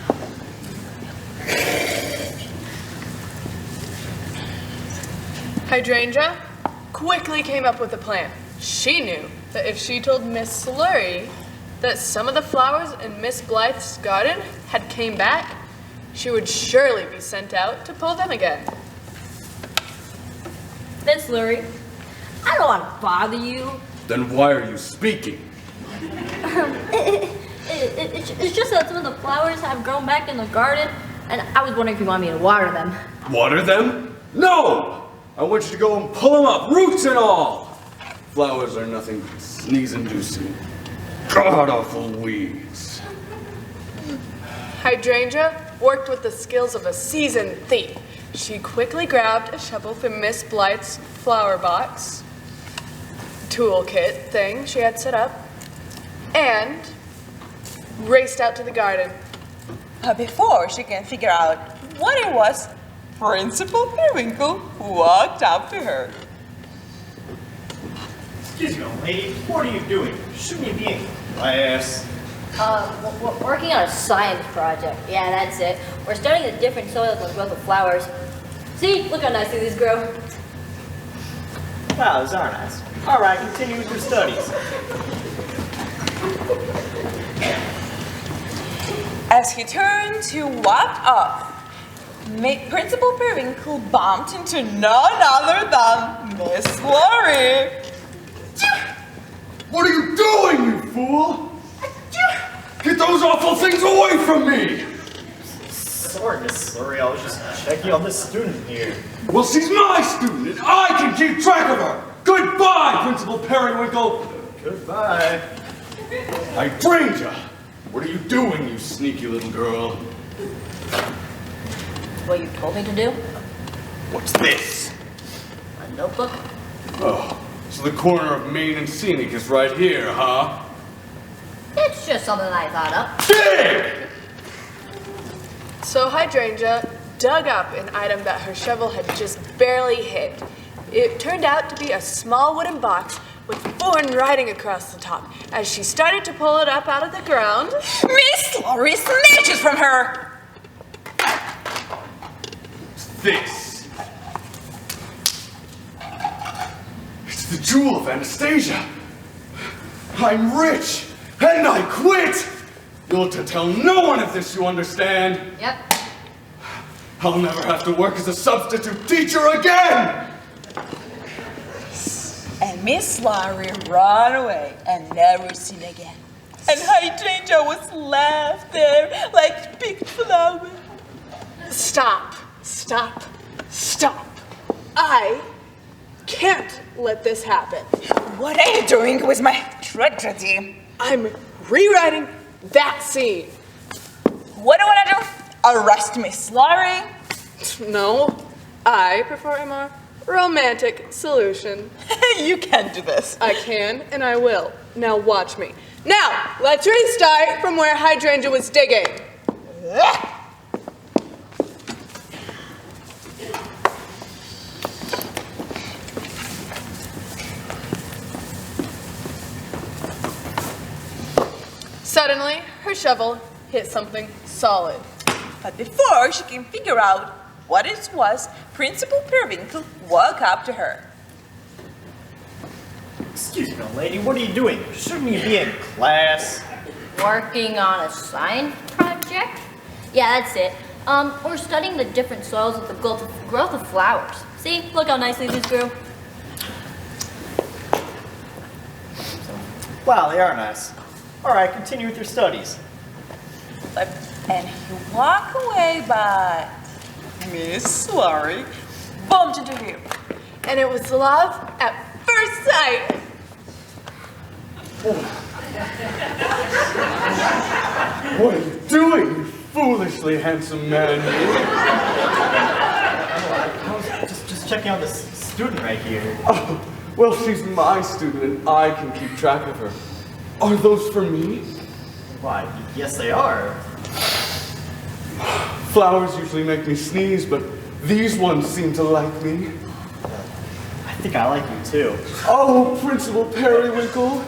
Hydrangea quickly came up with a plan. She knew that if she told Miss Slurry that some of the flowers in Miss Blythe's garden had came back, she would surely be sent out to pull them again. Miss Slurry, I don't want to bother you. Then why are you speaking? It's just that some of the flowers have grown back in the garden, and I was wondering if you want me to water them. Water them? No! I want you to go and pull them up, roots and all! Flowers are nothing but sneeze-inducing, god-awful weeds. Hydrangea worked with the skills of a seasoned thief. She quickly grabbed a shovel from Miss Blythe's flower box, toolkit thing she had set up and raced out to the garden. But before she can figure out what it was, Principal Periwinkle walked up to her. Excuse me, old lady. What are you doing? Shouldn't you be in class? We're working on a science project. Yeah, that's it. We're studying the different soils and growth of flowers. See, look how nicely these grow. Wow, those are nice. All right, continue with your studies. As he turned to walk off, Principal Periwinkle bumped into none other than Miss Laurie. What are you doing, you fool? Get those awful things away from me! Sorry, Miss Slurry, I was just checking on this student here. Well, she's my student, and I can keep track of her! Goodbye, Principal Periwinkle! Goodbye. Hydrangea! What are you doing, you sneaky little girl? What you told me to do? What's this? A notebook? Oh, so the corner of Main and Scenic is right here, huh? It's just something I thought up. Dig! So Hydrangea dug up an item that her shovel had just barely hit. It turned out to be a small wooden box with foreign writing across the top. As she started to pull it up out of the ground, Miss Laurie snatches from her. This. It's the jewel of Anastasia. I'm rich, and I quit. You'll have to tell no one of this, you understand? Yep. I'll never have to work as a substitute teacher again. And Miss Laurie ran away and never seen again. And Hydrangea was left there like a big flower. stop, stop, stop. I can't let this happen. What are you doing with my tragedy? I'm rewriting that scene. What do you want to do? Arrest Miss Laurie? No, I prefer a more romantic solution. You can do this. I can, and I will. Now watch me. Now, let's restart from where Hydrangea was digging. Suddenly, her shovel hit something solid. But before she can figure out what it was, Principal Periwinkle walked up to her. Excuse me, lady, what are you doing? Shouldn't you be in class? Working on a science project? Yeah, that's it. We're studying the different soils with the growth of flowers. See, look how nicely these grew. Wow, they are nice. All right, continue with your studies. And he walked away, but Miss Laurie bumped into him. And it was love at first sight. What are you doing, you foolishly handsome man? I was just checking on this student right here. Oh, well, she's my student and I can keep track of her. Are those for me? Why, yes they are. Flowers usually make me sneeze, but these ones seem to like me. I think I like you too. Oh, Principal Periwinkle.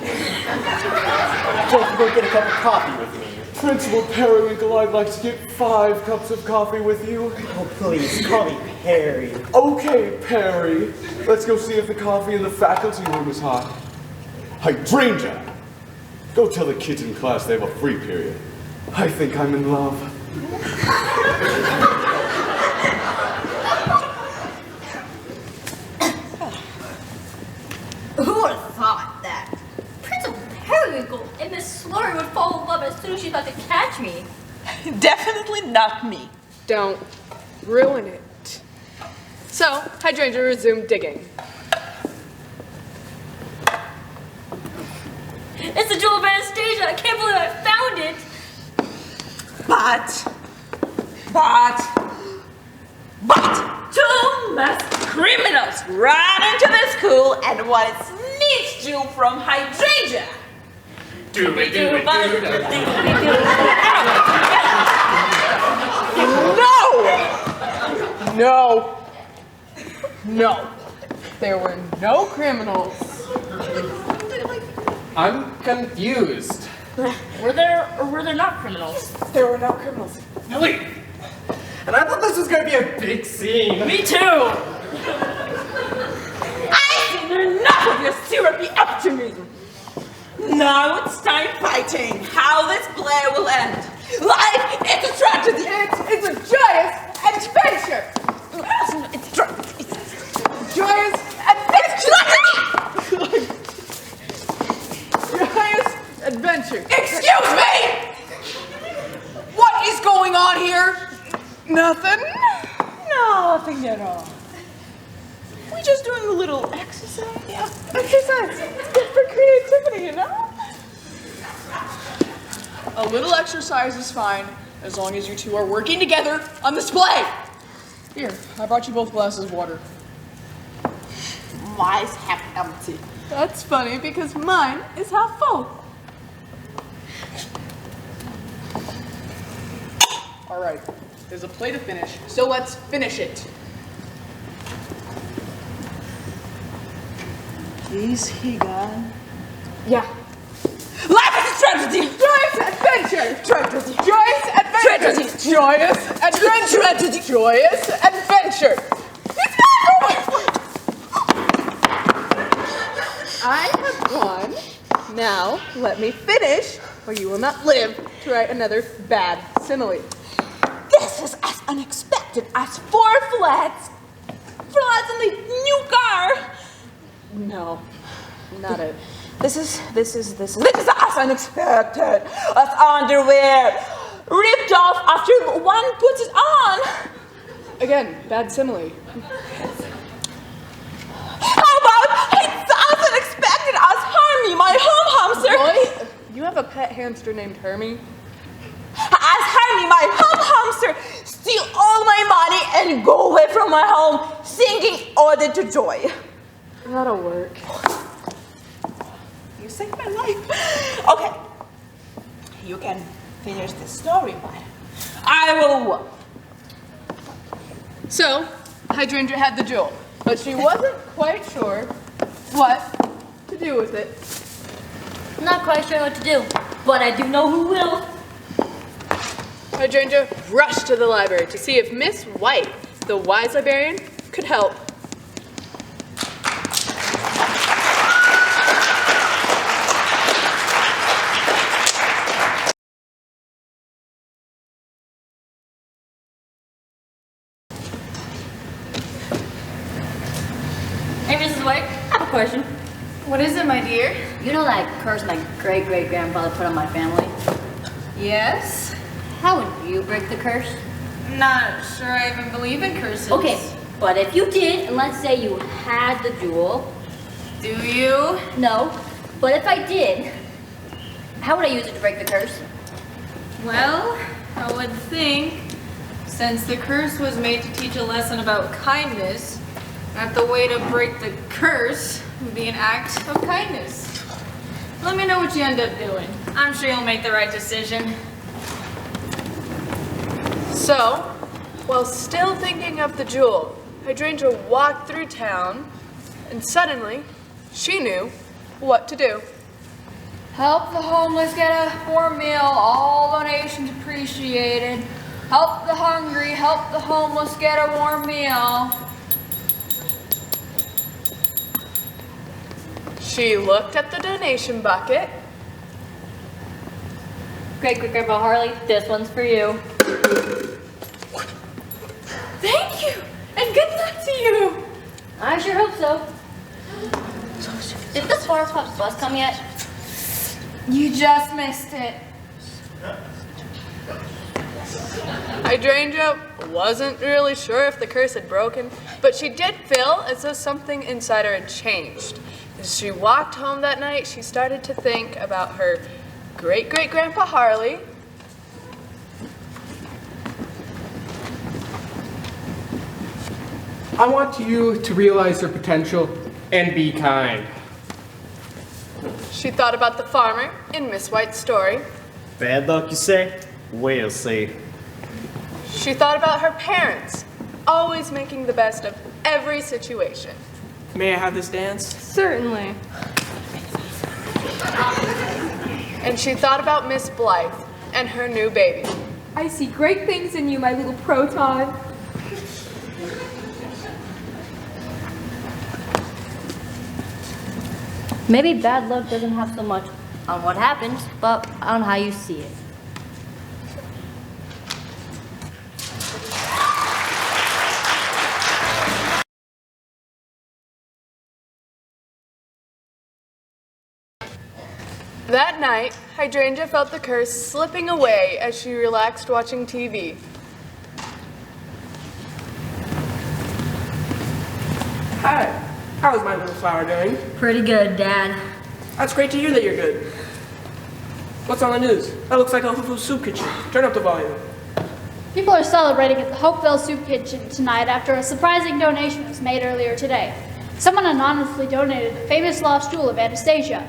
Don't forget to get a cup of coffee with me. Principal Periwinkle, I'd like to get 5 cups of coffee with you. Oh, please, call me Perry. Okay, Perry. Let's go see if the coffee in the faculty room is hot. Hydrangea! Go tell the kids in class they have a free period. I think I'm in love. Who would have thought that Principal Periwinkle and Miss Slurry would fall in love as soon as she's about to catch me? Definitely not me. Don't ruin it. So, Hydrangea resumed digging. It's the jewel of Anastasia! I can't believe I found it! But 2 masked criminals ran into the school and wanted snitched Jewel from Hydrangea. No! No! There were no criminals. I'm confused. Were there or were there not criminals? There were no criminals. Really? And I thought this was going to be a big scene. Me too! I've seen enough of your syrupy optimism. Now it's time fighting. How this play will end. Life is a tragedy. It's a joyous adventure! It's Joyous adventure! Joyous adventure. Excuse me! What is going on here? Nothing. Nothing at all. We're just doing a little exercise. Yeah. Exercise. It's good for creativity, you know? A little exercise is fine, as long as you two are working together on this play. Here, I brought you both glasses of water. Mine's half empty. That's funny, because mine is half full. All right, there's a play to finish, so let's finish it. Is he gone? Yeah. Life is a tragedy! Joyous adventure! Tragedy! Joyous adventure! Tragedy! Joyous adventure! Tragedy! Joyous adventure! It's not over! I have won. Now, let me finish, or you will not live to write another bad simile. This is as unexpected as 4 flats in the new car. No, not it. This is as unexpected as underwear ripped off after one puts it on. Again, bad simile. How about it's as unexpected as Hermie, my home hamster? Boy, you have a pet hamster named Hermie? As Hermie, my home hamster, steal all my money and go away from my home singing Ode to Joy. That'll work. You saved my life. Okay. You can finish the story, but I will work. So, Hydrangea had the jewel, but she wasn't quite sure what to do with it. Not quite sure what to do, but I do know who will. Hydrangea rushed to the library to see if Miss White, the wise librarian, could help. Hey, Mrs. White, I have a question. What is it, my dear? You know that curse my great-great-grandfather put on my family? Yes? How would you break the curse? Not sure I even believe in curses. Okay, but if you did, and let's say you had the jewel. Do you? No, but if I did, how would I use it to break the curse? Well, I would think, since the curse was made to teach a lesson about kindness, that the way to break the curse would be an act of kindness. Let me know what you end up doing. I'm sure you'll make the right decision. So, while still thinking of the jewel, Hydrangea walked through town, and suddenly, she knew what to do. Help the homeless get a warm meal, all donations appreciated. Help the hungry, help the homeless get a warm meal. She looked at the donation bucket. Great-great-grandpa Harley, this one's for you. Thank you, and good luck to you. I sure hope so. Did the Sparks Pops bus come yet? You just missed it. Hydrangea wasn't really sure if the curse had broken, but she did feel as though something inside her had changed. As she walked home that night, she started to think about her great-great-grandpa Harley, I want you to realize your potential and be kind. She thought about the farmer in Miss White's story. Bad luck, you say? We'll see. She thought about her parents, always making the best of every situation. May I have this dance? Certainly. And she thought about Miss Blythe and her new baby. I see great things in you, my little proton. Maybe bad luck doesn't have so much on what happens, but on how you see it. That night, Hydrangea felt the curse slipping away as she relaxed watching TV. Hi. How's my little flower doing? Pretty good, Dad. That's great to hear that you're good. What's on the news? That looks like a Hoo-Hoo soup kitchen. Turn up the volume. People are celebrating at the Hopeville Soup Kitchen tonight after a surprising donation was made earlier today. Someone anonymously donated the famous lost jewel of Anastasia.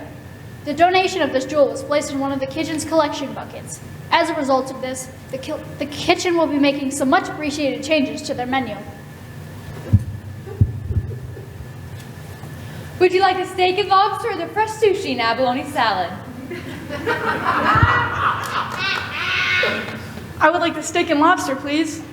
The donation of this jewel was placed in one of the kitchen's collection buckets. As a result of this, the kitchen will be making some much appreciated changes to their menu. Would you like a steak and lobster or the fresh sushi and abalone salad? I would like the steak and lobster, please.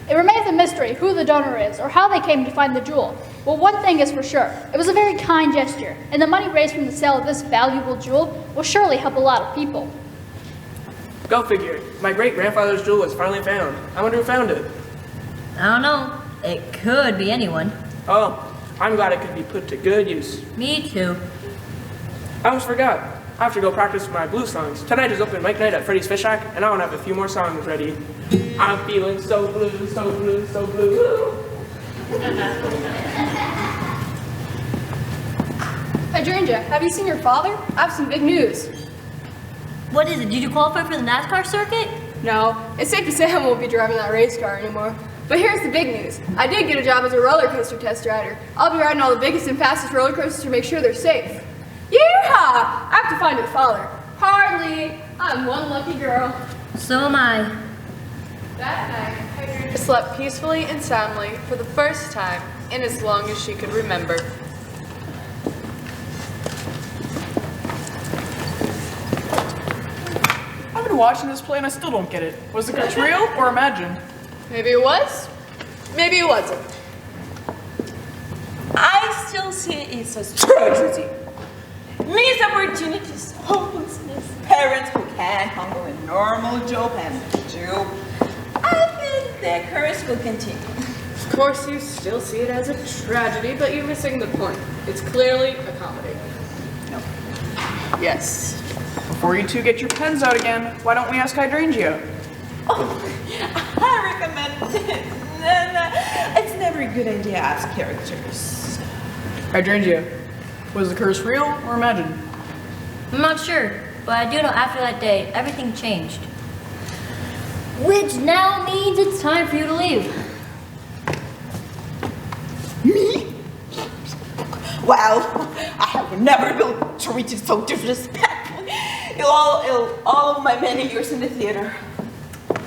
It remains a mystery who the donor is or how they came to find the jewel. Well, one thing is for sure, it was a very kind gesture, and the money raised from the sale of this valuable jewel will surely help a lot of people. Go figure. My great-grandfather's jewel was finally found. I wonder who found it. I don't know. It could be anyone. Oh, I'm glad it could be put to good use. Me too. I almost forgot. I have to go practice my blues songs. Tonight is open mic night at Freddy's Fish Shack, and I want to have a few more songs ready. I'm feeling so blue, so blue, so blue. Hydrangea, have you seen your father? I have some big news. What is it? Did you qualify for the NASCAR circuit? No, it's safe to say I won't be driving that race car anymore. But here's the big news. I did get a job as a roller coaster test rider. I'll be riding all the biggest and fastest roller coasters to make sure they're safe. Yeehaw! I have to find your father. Hardly. I'm one lucky girl. So am I. That night, Hydrangea slept peacefully and soundly for the first time in as long as she could remember. I've been watching this play and I still don't get it. Was the curse real or imagined? Maybe it was, maybe it wasn't. I still see it as a tragedy. Missed opportunities, hopelessness, parents who can't handle a normal job and do. I think the curse will continue. Of course, you still see it as a tragedy, but you're missing the point. It's clearly a comedy. No. Yes. Before you two get your pens out again, why don't we ask Hydrangea? Oh, I recommend it. It's never a good idea to ask characters. Hydrangea, was the curse real or imagined? I'm not sure, but I do know after that day, everything changed. Which now means it's time for you to leave. Me? Well, I have never been treated so disrespectfully in all of my many years in the theater.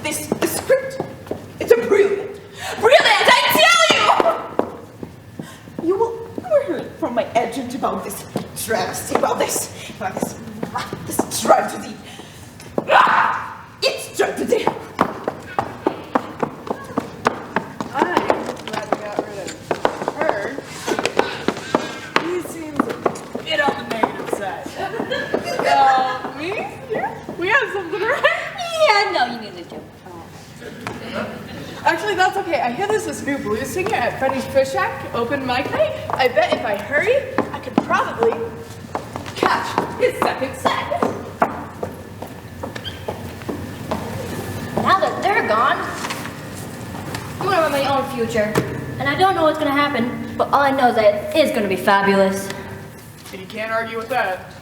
This script, it's a brilliant, I tell you! You will hear from my agent about this travesty, about this tragedy. It's tragedy. I'm glad we got rid of her. He seems a bit on the negative side. Me? Yeah. We have something, right? Yeah, no, you need to do. Actually, that's okay. I hear there's this new blues singer at Freddy's Fish Shack, open mic night. I bet if I hurry, I could probably catch his second set. Now that they're gone, I'm gonna run my own future. And I don't know what's gonna happen, but all I know is that it is gonna be fabulous. And you can't argue with that.